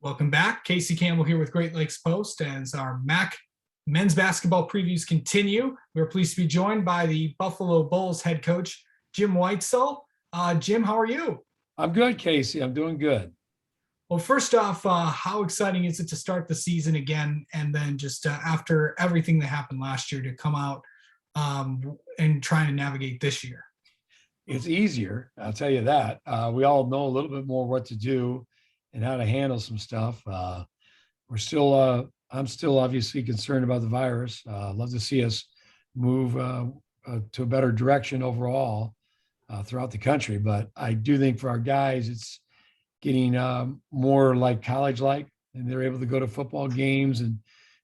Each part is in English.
Welcome back. Casey Campbell here with Great Lakes Post as our MAC men's basketball previews continue. We're pleased to be joined by the Buffalo Bulls head coach, Jim Whitesell. Jim, how are you? I'm good, Casey. I'm doing good. Well, first off, how exciting is it to start the season again? And then just after everything that happened last year to come out and trying to navigate this year? It's easier, I'll tell you that. We all know a little bit more what to do and how to handle some stuff. I'm still obviously concerned about the virus. Love to see us move to a better direction overall throughout the country. But I do think for our guys, it's getting more like college-like, and they're able to go to football games and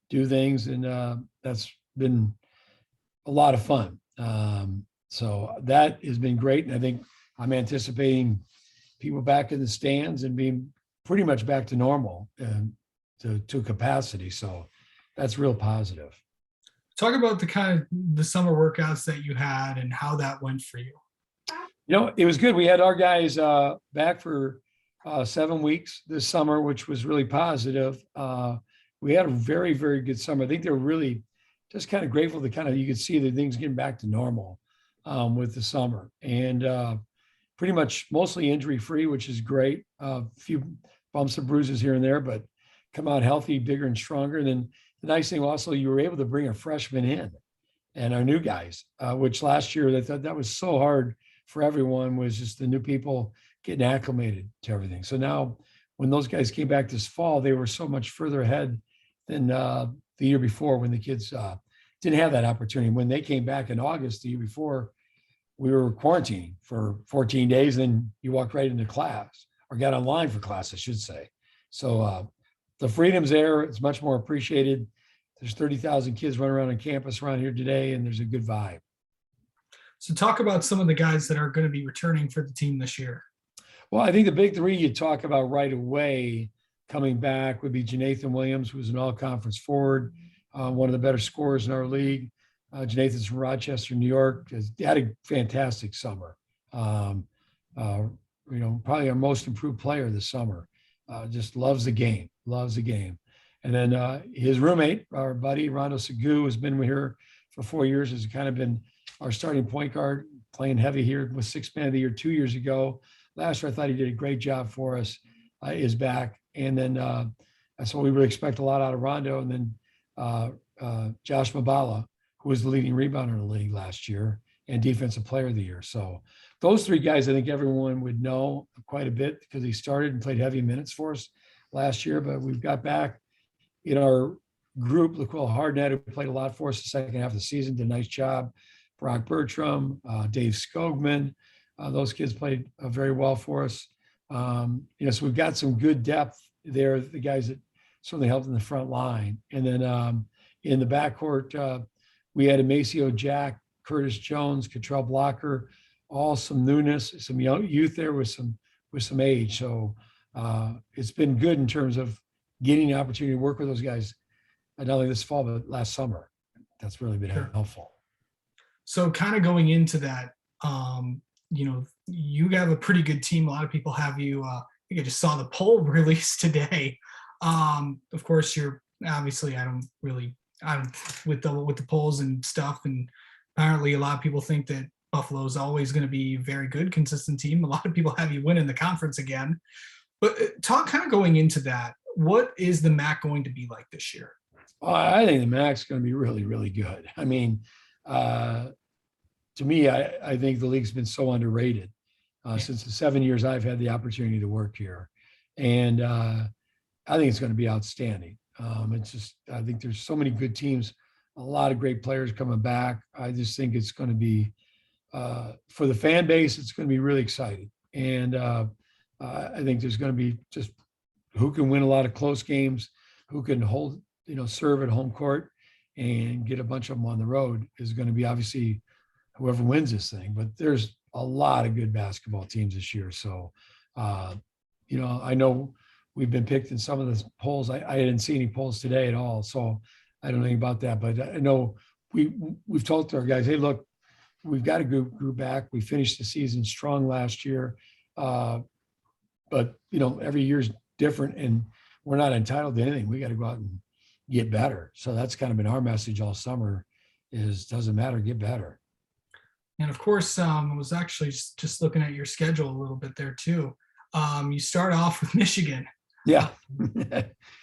do things, and that's been a lot of fun. So that has been great, and I think I'm anticipating people back in the stands and being pretty much back to normal and to capacity. So that's real positive. Talk about the kind of the summer workouts that you had and how that went for you. It was good. We had our guys back for 7 weeks this summer, which was really positive. We had a very, very good summer. I think they were really just kind of grateful to you could see that things getting back to normal with the summer, and pretty much mostly injury free, which is great. A few bumps and bruises here and there, but come out healthy, bigger and stronger. And then the nice thing also, you were able to bring a freshman in and our new guys, which last year they thought that was so hard for everyone, was just the new people getting acclimated to everything. So now when those guys came back this fall, they were so much further ahead than the year before, when the kids didn't have that opportunity. When they came back in August the year before, we were quarantining for 14 days, then you walked right into class, or got online for class, I should say. So the freedom's there. It's much more appreciated. There's 30,000 kids running around on campus around here today, and there's a good vibe. So talk about some of the guys that are going to be returning for the team this year. Well, I think the big three you talk about right away coming back would be Janathan Williams, who's an all-conference forward, one of the better scorers in our league. Janathan's from Rochester, New York. Has had a fantastic summer. Probably our most improved player this summer. Just loves the game. And then his roommate, our buddy Rondo Segou, has been here for 4 years. Has kind of been our starting point guard, playing heavy here, was sixth man of the year 2 years ago. Last year, I thought he did a great job for us. Is back, and then that's what we really expect a lot out of Rondo. And then Josh Mabala, who was the leading rebounder in the league last year and defensive player of the year. So those three guys, I think everyone would know quite a bit, because he started and played heavy minutes for us last year. But we've got back in our group, LaQuil Hardnett, who played a lot for us the second half of the season, did a nice job. Brock Bertram, Dave Skogman, those kids played very well for us. So we've got some good depth there, the guys that certainly helped in the front line. And then in the backcourt, we had Amacio Jack, Curtis Jones, Cottrell Blocker, all some newness, some young youth there with some age. So it's been good in terms of getting the opportunity to work with those guys, not only this fall, but last summer. That's really been helpful. So kind of going into that, you have a pretty good team. A lot of people have you. I think I just saw the poll release today. Of course, you're obviously I'm with the polls and stuff, and apparently a lot of people think that Buffalo is always going to be a very good, consistent team. A lot of people have you winning the conference again. But talk kind of going into that. What is the MAC going to be like this year? Well, I think the MAC's going to be really, really good. I mean, to me, I think the league's been so underrated since the 7 years I've had the opportunity to work here. And I think it's going to be outstanding. I think there's so many good teams, a lot of great players coming back. I just think it's going to be, for the fan base, it's going to be really exciting. And I think there's going to be just who can win a lot of close games, who can serve at home court and get a bunch of them on the road is going to be obviously whoever wins this thing. But there's a lot of good basketball teams this year. So, I know we've been picked in some of the polls. I didn't see any polls today at all, so I don't know anything about that. But I know we've talked to our guys, hey, look, we've got a group back. We finished the season strong last year. But every year's different, and we're not entitled to anything. We got to go out and get better. So that's kind of been our message all summer is doesn't matter, get better. And of course, I was actually just looking at your schedule a little bit there too. You start off with Michigan. Yeah.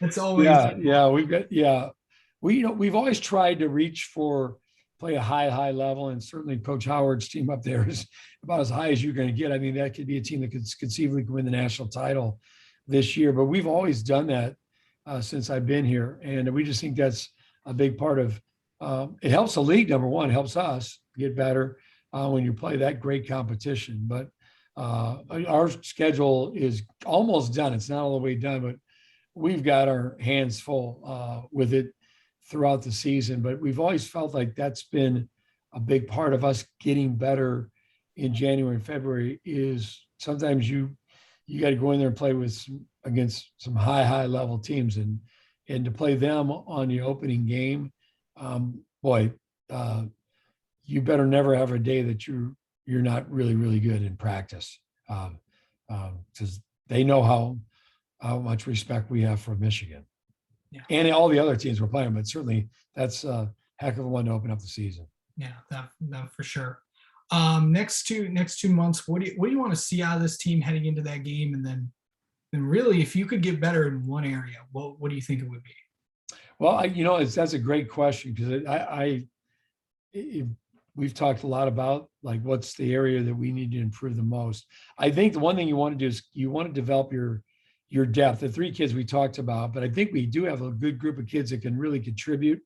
It's always Yeah. We've got, we've always tried to reach for play a high level. And certainly Coach Howard's team up there is about as high as you're going to get. I mean, that could be a team that could conceivably win the national title this year, but we've always done that since I've been here. And we just think that's a big part of it helps the league. Number one, helps us get better when you play that great competition. But our schedule is almost done. It's not all the way done, but we've got our hands full with it throughout the season. But we've always felt like that's been a big part of us getting better in January and February is sometimes you got to go in there and play with against some high level teams and to play them on the opening game. You better never have a day that you're not really good in practice because they know how much respect we have for Michigan and all the other teams we're playing, but certainly that's a heck of a one to open up the season. Yeah, that for sure. Next 2 months, what do you want to see out of this team heading into that game? And then really, if you could get better in one area, what do you think it would be? Well, that's a great question because we've talked a lot about like what's the area that we need to improve the most. I think the one thing you want to do is you want to develop your depth. The 3 kids we talked about, but I think we do have a good group of kids that can really contribute.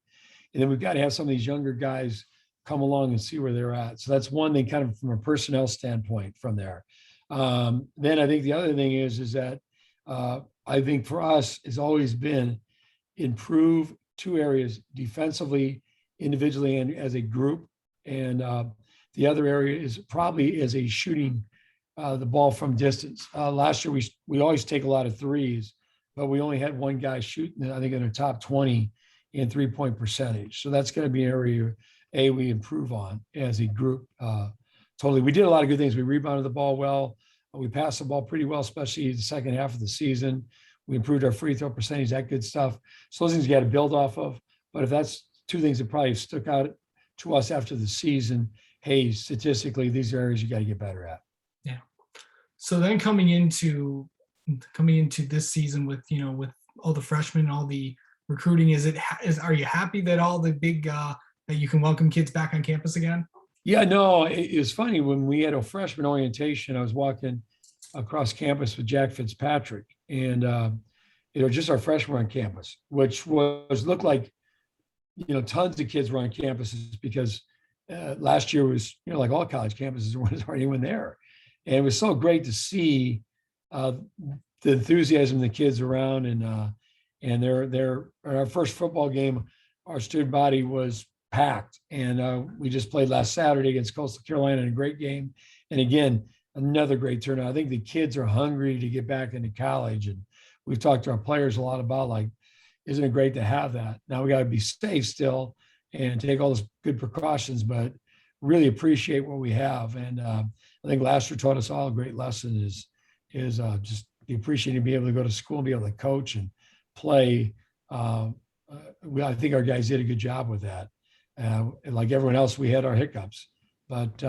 And then we've got to have some of these younger guys come along and see where they're at. So that's one thing kind of from a personnel standpoint from there. Then I think the other thing is that I think for us has always been improve 2 areas defensively, individually, and as a group. And the other area is probably as a shooting the ball from distance. Last year, we always take a lot of threes, but we only had one guy shooting, I think, in the top 20 in 3-point percentage. So that's going to be an area we improve on as a group. Totally. We did a lot of good things. We rebounded the ball well. We passed the ball pretty well, especially the second half of the season. We improved our free throw percentage, that good stuff. So those things you got to build off of. But if that's 2 things that probably stuck out to us after the season, hey, statistically, these are areas you got to get better at. Yeah. So then coming into this season with all the freshmen, all the recruiting, are you happy that all the big that you can welcome kids back on campus again? Yeah, no, it was funny when we had a freshman orientation. I was walking across campus with Jack Fitzpatrick, and just our freshmen on campus, which looked like tons of kids were on campuses because last year was like all college campuses, there wasn't anyone there, and it was so great to see the enthusiasm of the kids around, and they're our first football game, our student body was packed, and we just played last Saturday against Coastal Carolina in a great game, and again another great turnout. I think the kids are hungry to get back into college, and we've talked to our players a lot about like, isn't it great to have that? Now we got to be safe still and take all those good precautions, but really appreciate what we have. And I think last year taught us all a great lesson is just the appreciating to be able to go to school and be able to coach and play. I think our guys did a good job with that. Like everyone else, we had our hiccups, but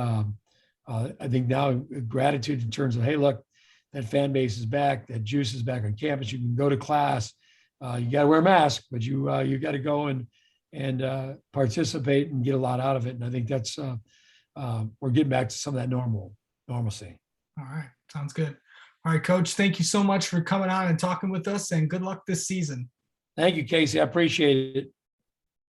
I think now gratitude in terms of, hey, look, that fan base is back, that juice is back on campus. You can go to class. You got to wear a mask, but you got to go and participate and get a lot out of it. And I think that's we're getting back to some of that normalcy. All right, sounds good. All right, Coach, thank you so much for coming on and talking with us, and good luck this season. Thank you, Casey. I appreciate it.